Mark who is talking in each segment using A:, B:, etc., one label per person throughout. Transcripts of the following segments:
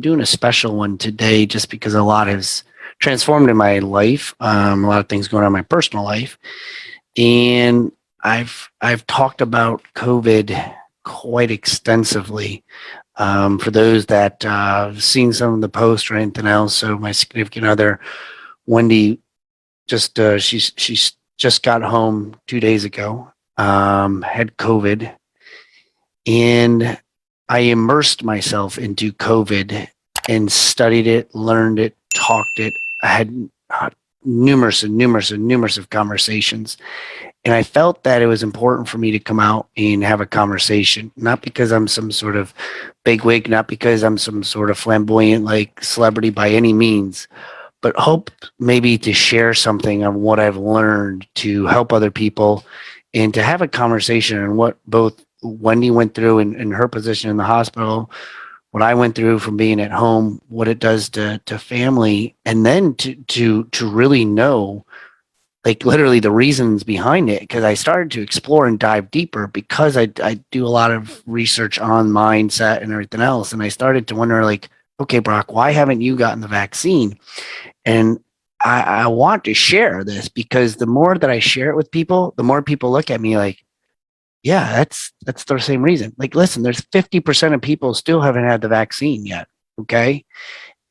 A: doing a special one today just because a lot has transformed in my life. A lot of things going on in my personal life, and I've talked about COVID quite extensively. For those that have seen some of the posts or anything else, so my significant other Wendy she's just got home 2 days ago. Had COVID, and I immersed myself into COVID and studied it, learned it, talked it. I had numerous of conversations, and I felt that it was important for me to come out and have a conversation, not because I'm some sort of bigwig, not because I'm some sort of flamboyant like celebrity by any means, but hope maybe to share something of what I've learned to help other people and to have a conversation on what both Wendy went through in her position in the hospital, what I went through from being at home, what it does to family, and then to really know like literally the reasons behind it, because I started to explore and dive deeper because I do a lot of research on mindset and everything else, and I started to wonder like, okay, Brock, why haven't you gotten the vaccine? And I want to share this because the more that I share it with people, the more people look at me like, yeah, that's the same reason. Like, listen, there's 50% of people still haven't had the vaccine yet. Okay.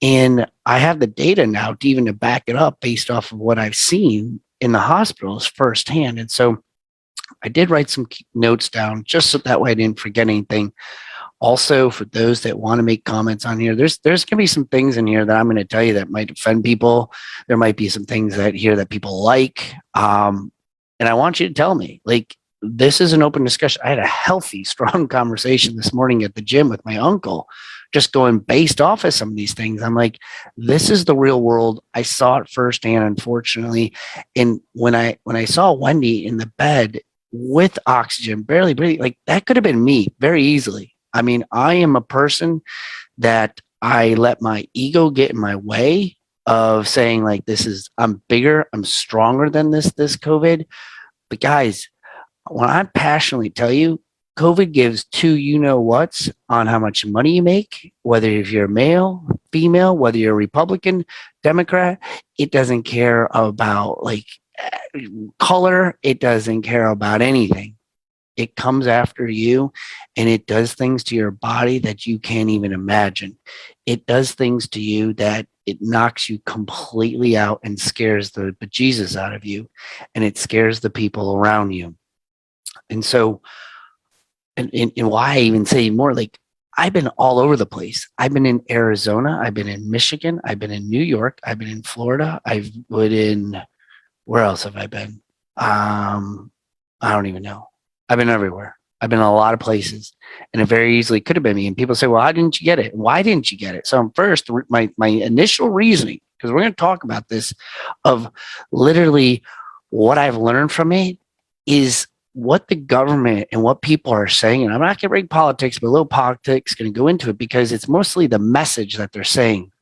A: And I have the data now to even to back it up based off of what I've seen in the hospitals firsthand. And so I did write some notes down just so that way I didn't forget anything. Also, for those that want to make comments on here, there's gonna be some things in here that I'm gonna tell you that might offend people. There might be some things that here that people like. And I want you to tell me, like, this is an open discussion. I had a healthy, strong conversation this morning at the gym with my uncle, just going based off of some of these things. I'm like, this is the real world. I saw it firsthand, unfortunately. And when I saw Wendy in the bed with oxygen, barely breathing, like that could have been me very easily. I mean, I am a person that I let my ego get in my way of saying like I'm bigger, I'm stronger than this COVID. But guys, when I passionately tell you, COVID gives two you know what's on how much money you make, whether if you're male, female, whether you're Republican, Democrat, it doesn't care about like color, it doesn't care about anything. It comes after you, and it does things to your body that you can't even imagine. It does things to you that it knocks you completely out and scares the bejesus out of you, and it scares the people around you. And so, and why I even say more, like I've been all over the place. I've been in Arizona, I've been in Michigan, I've been in New York, I've been in Florida, I've been in, where else have I been? I don't even know. I've been everywhere. I've been in a lot of places, and it very easily could have been me. And people say, "Well, how didn't you get it? Why didn't you get it?" So first, my initial reasoning, because we're going to talk about this, of literally what I've learned from it is what the government and what people are saying. And I'm not going to bring politics, but a little politics going to go into it because it's mostly the message that they're saying.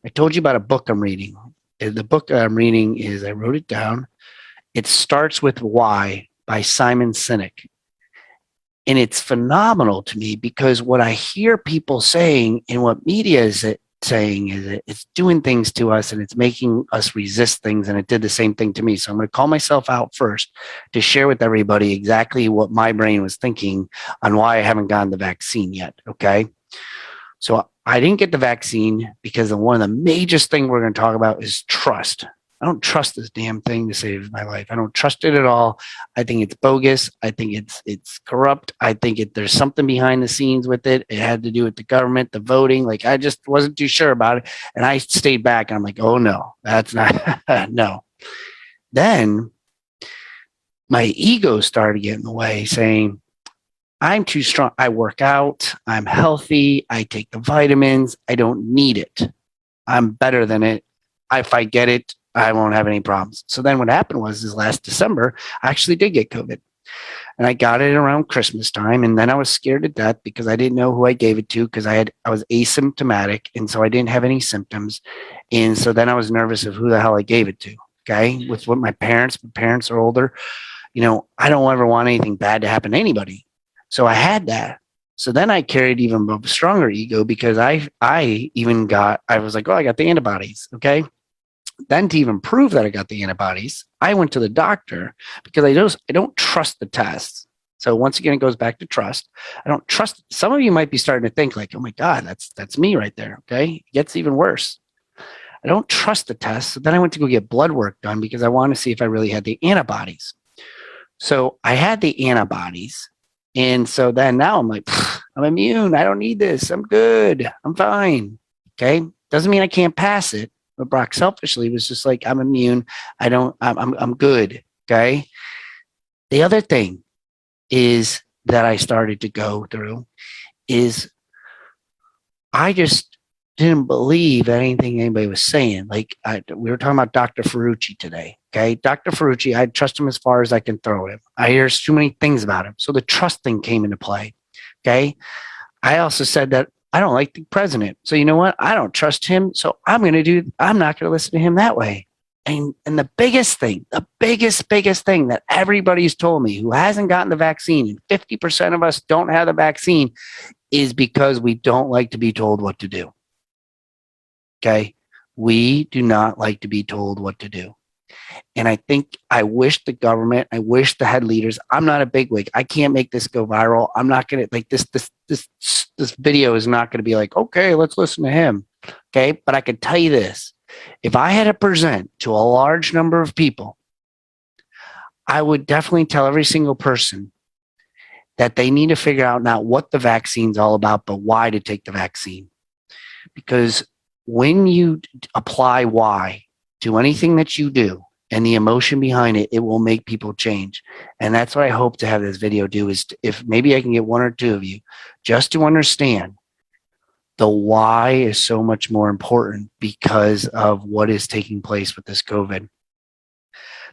A: I told you about a book I'm reading. The book I'm reading is, I wrote it down. It Starts With Why by Simon Sinek. And it's phenomenal to me because what I hear people saying and what media is saying is that it's doing things to us and it's making us resist things. And it did the same thing to me. So I'm going to call myself out first to share with everybody exactly what my brain was thinking on why I haven't gotten the vaccine yet. Okay. So I didn't get the vaccine because one of the major things we're going to talk about is trust. I don't trust this damn thing to save my life. I don't trust it at all. I think it's bogus. I think it's corrupt. I think there's something behind the scenes with it. It had to do with the government, the voting. Like I just wasn't too sure about it, and I stayed back. And I'm like, oh no, that's not no. Then my ego started getting in the way, saying, I'm too strong. I work out. I'm healthy. I take the vitamins. I don't need it. I'm better than it. If I get it, I won't have any problems. So then what happened was this last December, I actually did get COVID. And I got it around Christmas time. And then I was scared to death because I didn't know who I gave it to because I was asymptomatic. And so I didn't have any symptoms. And so then I was nervous of who the hell I gave it to. Okay. With what my parents are older. I don't ever want anything bad to happen to anybody. So I had that. So then I carried even a stronger ego because I was like, oh, I got the antibodies. Okay. Then to even prove that I got the antibodies, I went to the doctor because I don't trust the tests. So once again, it goes back to trust. I don't trust. Some of you might be starting to think like, oh my God, that's me right there. Okay. It gets even worse. I don't trust the test. So then I went to go get blood work done because I wanted to see if I really had the antibodies. So I had the antibodies. And so then now I'm like, I'm immune. I don't need this. I'm good. I'm fine. Okay. Doesn't mean I can't pass it. But Brock selfishly was just like, I'm immune. I'm good. Okay. The other thing is that I started to go through is I just didn't believe anything anybody was saying. Like we were talking about Dr. Ferrucci today. Okay. Dr. Ferrucci, I trust him as far as I can throw him. I hear too many things about him. So the trust thing came into play. Okay. I also said that I don't like the president. So you know what? I don't trust him. So I'm not going to listen to him that way. And the biggest thing, biggest thing that everybody's told me who hasn't gotten the vaccine, and 50% of us don't have the vaccine, is because we don't like to be told what to do. Okay. We do not like to be told what to do. And I wish the government, I wish the head leaders, I'm not a bigwig. I can't make this go viral. I'm not going to like this video is not going to be like, okay, let's listen to him. Okay. But I can tell you this, if I had to present to a large number of people, I would definitely tell every single person that they need to figure out not what the vaccine's all about, but why to take the vaccine. Because when you apply why to anything that you do and the emotion behind it, it will make people change. And that's what I hope to have this video do, is if maybe I can get one or two of you just to understand the why is so much more important because of what is taking place with this COVID.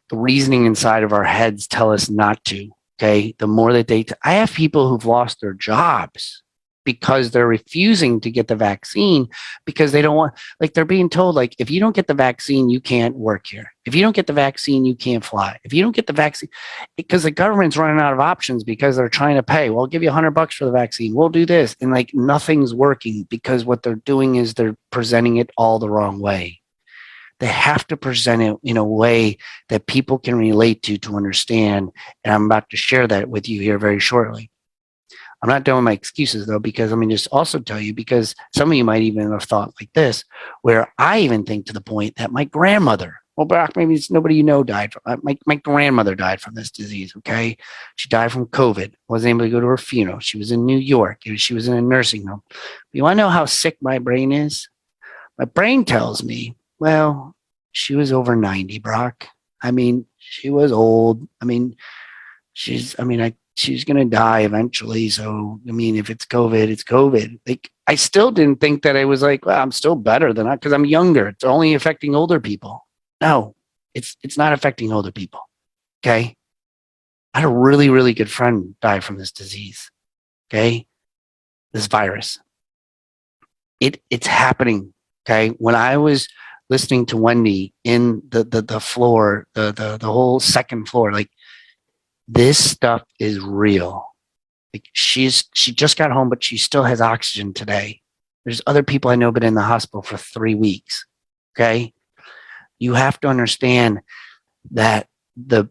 A: The reasoning inside of our heads tell us not to. Okay. The more that I have people who've lost their jobs because they're refusing to get the vaccine because they don't want, like they're being told, like, if you don't get the vaccine, you can't work here. If you don't get the vaccine, you can't fly. If you don't get the vaccine, because the government's running out of options because they're trying to pay. Well, I'll give you $100 for the vaccine. We'll do this. And like nothing's working because what they're doing is they're presenting it all the wrong way. They have to present it in a way that people can relate to understand. And I'm about to share that with you here very shortly. I'm not doing my excuses though, because let me just also tell you, because some of you might even have thought like this, where I even think to the point that my grandmother, well, Brock, maybe it's nobody you know died from, my grandmother died from this disease. Okay. She died from COVID, wasn't able to go to her funeral. She was in New York. She was in a nursing home. You want to know how sick my brain is? My brain tells me, well, she was over 90, Brock. I mean, she was old. I mean, she's going to die eventually. So, I mean, if it's COVID, it's COVID. Like, I still didn't think that I was like, well, I'm still better than that because I'm younger. It's only affecting older people. No, it's not affecting older people. Okay. I had a really, really good friend die from this disease. Okay. This virus. It's happening. Okay. When I was listening to Wendy in the floor, the whole second floor, like, this stuff is real. Like, she just got home, but she still has oxygen today. There's other people I know been in the hospital for 3 weeks. Okay. You have to understand that one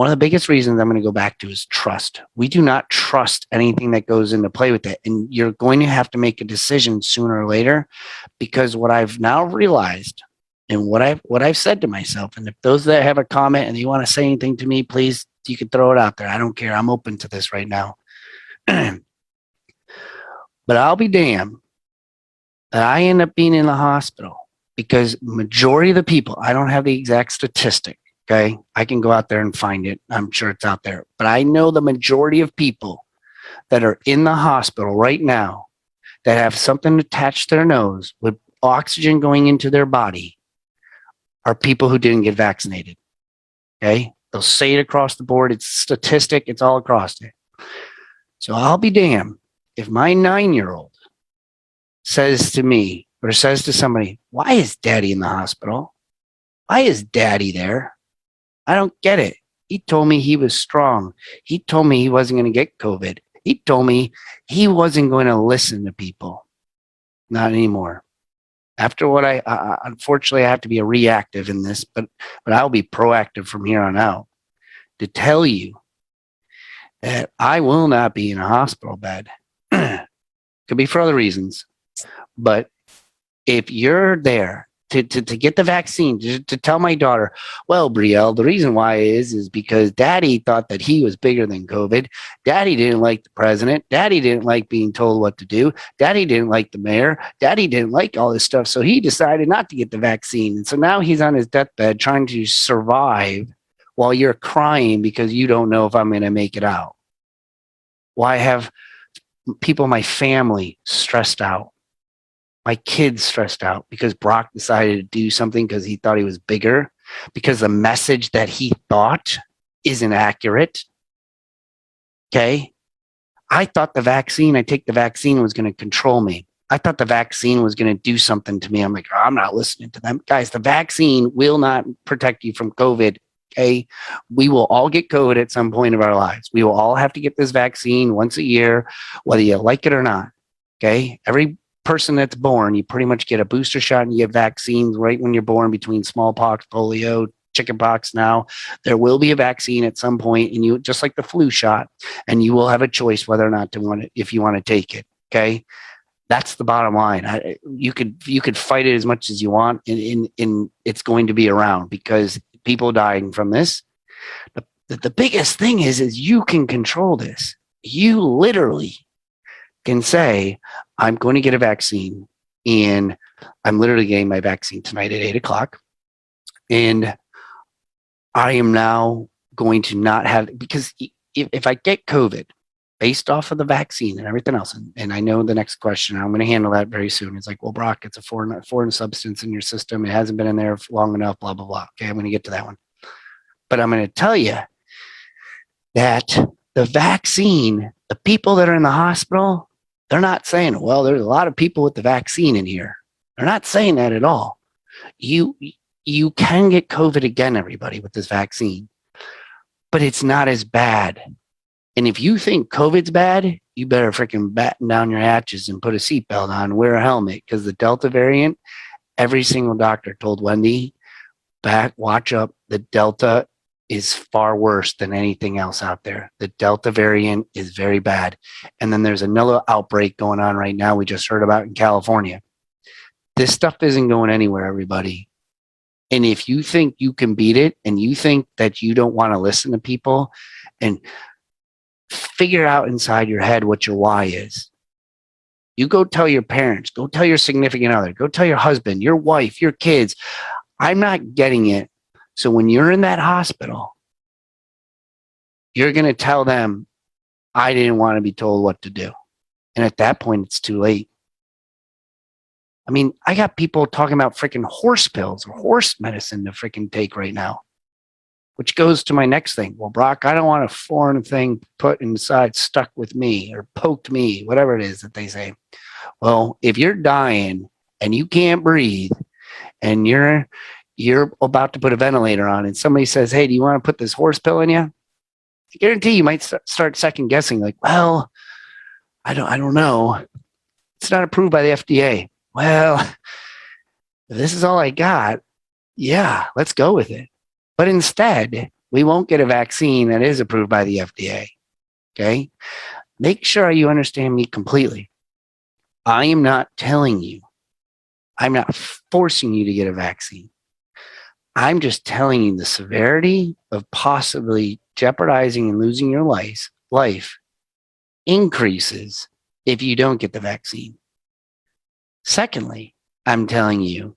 A: of the biggest reasons I'm going to go back to is trust. We do not trust anything that goes into play with it. And you're going to have to make a decision sooner or later, because what I've now realized and what I've said to myself, and if those that have a comment and you want to say anything to me, please, you can throw it out there. I don't care. I'm open to this right now. But I'll be damned that I end up being in the hospital, because majority of the people, I don't have the exact statistic. Okay. I can go out there and find it. I'm sure it's out there, but I know the majority of people that are in the hospital right now that have something attached to their nose with oxygen going into their body are people who didn't get vaccinated. Okay. They'll say it across the board. It's statistic. It's all across it. So I'll be damned if my 9-year-old says to me or says to somebody, why is daddy in the hospital? Why is daddy there? I don't get it. He told me he was strong. He told me he wasn't going to get COVID. He told me he wasn't going to listen to people. Not anymore. After what unfortunately, I have to be a reactive in this, but I'll be proactive from here on out to tell you that I will not be in a hospital bed. Could be for other reasons, but if you're there to get the vaccine, to tell my daughter, well, Brielle, the reason why is because daddy thought that he was bigger than COVID. Daddy didn't like the president. Daddy didn't like being told what to do. Daddy didn't like the mayor. Daddy didn't like all this stuff. So he decided not to get the vaccine. And so now he's on his deathbed trying to survive while you're crying because you don't know if I'm going to make it out. Why have people in my family stressed out? My kids stressed out because Brock decided to do something because he thought he was bigger, because the message that he thought isn't accurate. Okay. I thought I take the vaccine was going to control me. I thought the vaccine was going to do something to me. I'm like, oh, I'm not listening to them. Guys, the vaccine will not protect you from COVID. Okay. We will all get COVID at some point of our lives. We will all have to get this vaccine once a year, whether you like it or not. Okay. Every person that's born, you pretty much get a booster shot and you get vaccines right when you're born between smallpox, polio, chickenpox. Now there will be a vaccine at some point, and you just like the flu shot, and you will have a choice whether or not to want it if you want to take it. Okay, that's the bottom line. You could fight it as much as you want, and it's going to be around because people dying from this. The biggest thing is you can control this. You literally can say, I'm going to get a vaccine, and I'm literally getting my vaccine tonight at 8:00. And I am now going to not have, because if I get COVID based off of the vaccine and everything else, and I know the next question, I'm going to handle that very soon. It's like, well, Brock, it's a foreign substance in your system. It hasn't been in there long enough, blah, blah, blah. Okay, I'm going to get to that one. But I'm going to tell you that the vaccine, the people that are in the hospital, they're not saying, well, there's a lot of people with the vaccine in here. They're not saying that at all. You can get COVID again, everybody, with this vaccine, but it's not as bad. And if you think COVID's bad, you better freaking batten down your hatches and put a seatbelt on, wear a helmet, because the Delta variant, every single doctor told Wendy, watch up, the Delta is far worse than anything else out there. The Delta variant is very bad. And then there's another outbreak going on right now we just heard about in California. This stuff isn't going anywhere, everybody. And if you think you can beat it, and you think that you don't want to listen to people, and figure out inside your head what your why is. You go tell your parents, go tell your significant other, go tell your husband, your wife, your kids, I'm not getting it. So when you're in that hospital, you're going to tell them, I didn't want to be told what to do. And at that point, it's too late. I mean, I got people talking about freaking horse pills or horse medicine to freaking take right now, which goes to my next thing. Well, Brock, I don't want a foreign thing put inside, stuck with me or poked me, whatever it is that they say. Well, if you're dying and you can't breathe and you're about to put a ventilator on and somebody says, hey, do you want to put this horse pill in you? I guarantee you might start second guessing, like, well, I don't know. It's not approved by the FDA. Well, if this is all I got, yeah, let's go with it. But instead, we won't get a vaccine that is approved by the FDA. Okay? Make sure you understand me completely. I am not telling you, I'm not forcing you to get a vaccine. I'm just telling you the severity of possibly jeopardizing and losing your life increases if you don't get the vaccine. Secondly, I'm telling you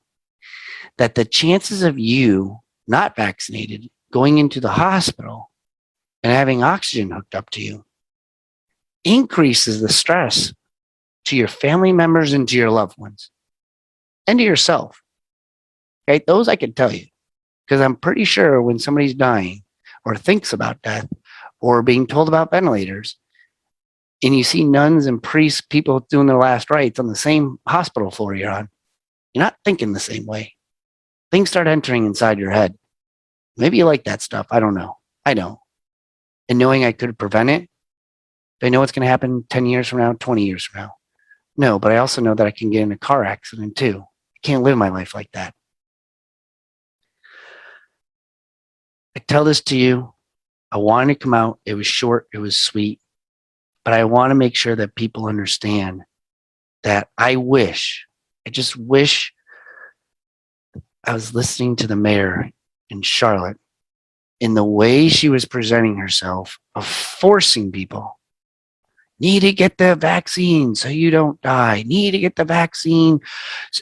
A: that the chances of you not vaccinated going into the hospital and having oxygen hooked up to you increases the stress to your family members and to your loved ones and to yourself. Okay, those I can tell you, because I'm pretty sure when somebody's dying or thinks about death or being told about ventilators, and you see nuns and priests, people doing their last rites on the same hospital floor you're on, you're not thinking the same way. Things start entering inside your head. Maybe you like that stuff. I don't know. I don't. And knowing I could prevent it, Do I know what's going to happen 10 years from now, 20 years from now? No, but I also know that I can get in a car accident too. I can't live my life like that. I tell this to you. I wanted to come out. It was short. It was sweet. But I want to make sure that people understand that I just wish I was listening to the mayor in Charlotte in the way she was presenting herself of forcing people. Need to get the vaccine so you don't die. Need to get the vaccine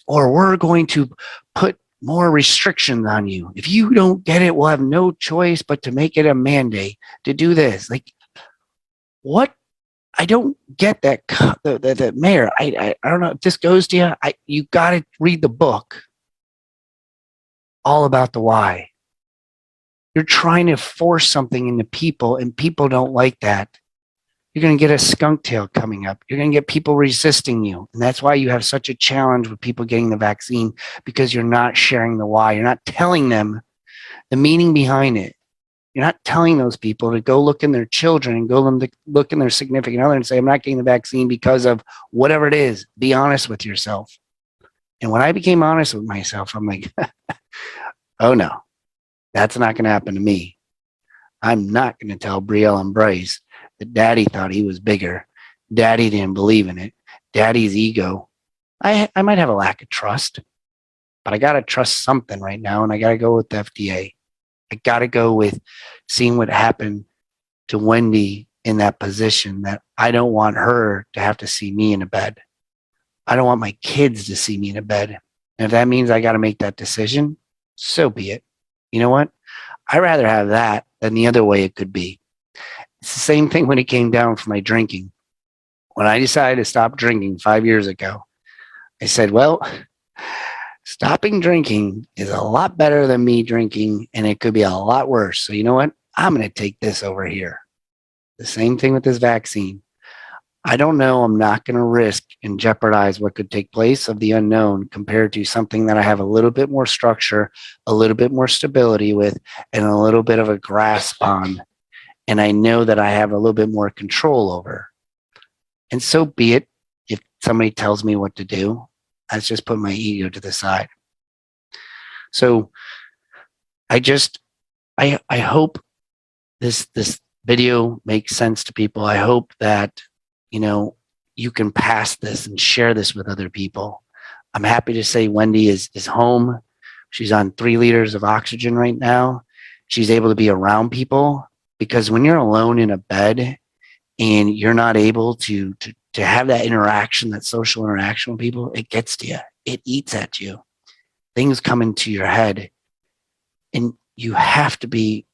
A: or we're going to put more restrictions on you. If you don't get it, we'll have no choice but to make it a mandate to do this. Like, what? I don't get that. The mayor, I don't know if this goes to you. You got to read the book all about the why. You're trying to force something into people, and people don't like that. You're going to get a skunk tail coming up. You're going to get people resisting you. And that's why you have such a challenge with people getting the vaccine, because you're not sharing the why. You're not telling them the meaning behind it. You're not telling those people to go look in their children and go look in their significant other and say, I'm not getting the vaccine because of whatever it is. Be honest with yourself. And when I became honest with myself, I'm like, oh no, that's not going to happen to me. I'm not going to tell Brielle and Bryce that daddy thought he was bigger. Daddy didn't believe in it. Daddy's ego. I might have a lack of trust, but I got to trust something right now. And I got to go with the FDA. I got to go with seeing what happened to Wendy in that position, that I don't want her to have to see me in a bed. I don't want my kids to see me in a bed. And if that means I got to make that decision, so be it. You know what? I'd rather have that than the other way it could be. It's the same thing when it came down for my drinking. When I decided to stop drinking 5 years ago, I said, well, stopping drinking is a lot better than me drinking, and it could be a lot worse. So you know what? I'm going to take this over here. The same thing with this vaccine. I don't know. I'm not going to risk and jeopardize what could take place of the unknown compared to something that I have a little bit more structure, a little bit more stability with, and a little bit of a grasp on. And I know that I have a little bit more control over. And so be it. If somebody tells me what to do, I just put my ego to the side. So I hope this video makes sense to people. I hope that, you can pass this and share this with other people. I'm happy to say Wendy is home. She's on 3 liters of oxygen right now. She's able to be around people, because when you're alone in a bed and you're not able to have that interaction, that social interaction with people, it gets to you. It eats at you. Things come into your head, and you have to be,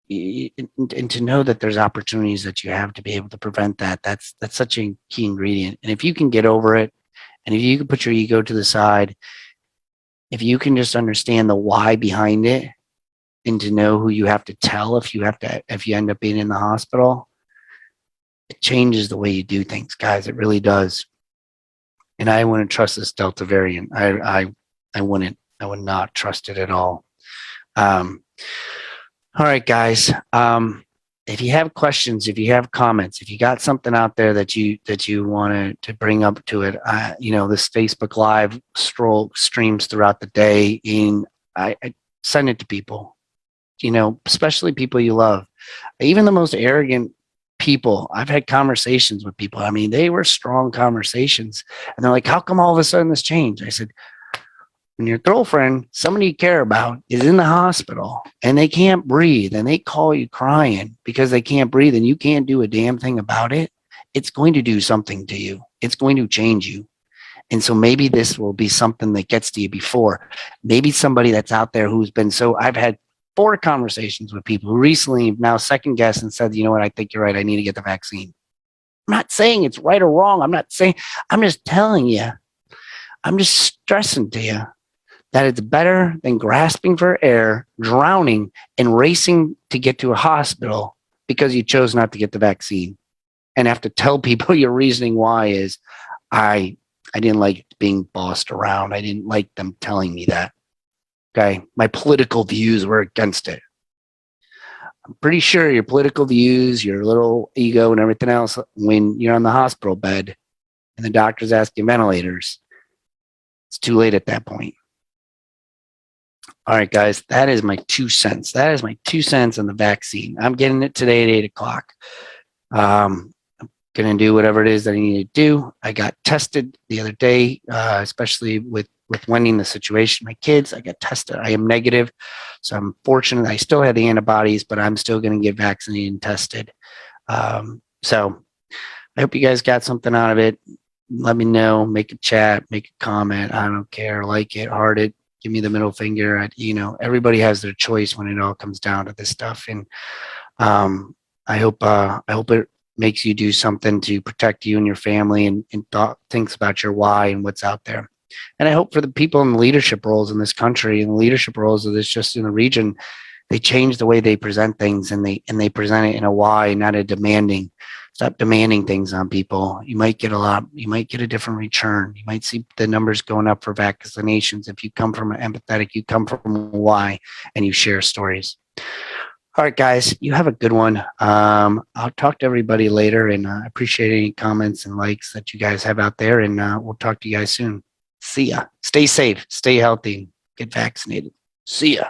A: and to know that there's opportunities that you have to be able to prevent that. That's such a key ingredient. And if you can get over it, and if you can put your ego to the side, if you can just understand the why behind it, and to know who you have to tell if you end up being in the hospital, it changes the way you do things, guys. It really does. And I wouldn't trust this Delta variant. I wouldn't. I would not trust it at all. All right, guys. If you have questions, if you have comments, if you got something out there that you want to bring up to it, this Facebook Live streams throughout the day, and I send it to people. Especially people you love. Even the most arrogant people, I've had conversations with people. I mean, they were strong conversations, and they're like, "How come all of a sudden this changed?" I said, when your girlfriend, somebody you care about, is in the hospital and they can't breathe, and they call you crying because they can't breathe, and you can't do a damn thing about it, it's going to do something to you. It's going to change you. And so maybe this will be something that gets to you before. Maybe somebody that's out there who's been I've had 4 conversations with people who recently now second guessed and said, you know what, I think you're right. I need to get the vaccine. I'm not saying it's right or wrong. I'm just telling you, I'm just stressing to you that it's better than grasping for air, drowning, and racing to get to a hospital because you chose not to get the vaccine. And have to tell people your reasoning why is, I didn't like being bossed around. I didn't like them telling me that. Okay. My political views were against it. I'm pretty sure your political views, your little ego, and everything else, when you're on the hospital bed and the doctor's asking ventilators, it's too late at that point. All right, guys, that is my 2 cents. That is my 2 cents on the vaccine. I'm getting it today at 8 o'clock. I'm going to do whatever it is that I need to do. I got tested the other day, especially with winning the situation. My kids, I got tested. I am negative. So I'm fortunate. I still have the antibodies, but I'm still going to get vaccinated and tested. So I hope you guys got something out of it. Let me know, make a chat, make a comment. I don't care. Like it, heart it, give me the middle finger. Everybody has their choice when it all comes down to this stuff. And I hope it makes you do something to protect you and your family, and thinks about your why and what's out there. And I hope for the people in the leadership roles in this country and the leadership roles of this just in the region, they change the way they present things, and they present it in a why, not a demanding. Stop demanding things on people. You might get a different return. You might see the numbers going up for vaccinations if you come from an empathetic, you come from a why, and you share stories. All right, guys, you have a good one. I'll talk to everybody later, and I appreciate any comments and likes that you guys have out there, and we'll talk to you guys soon. See ya. Stay safe, stay healthy, get vaccinated. See ya.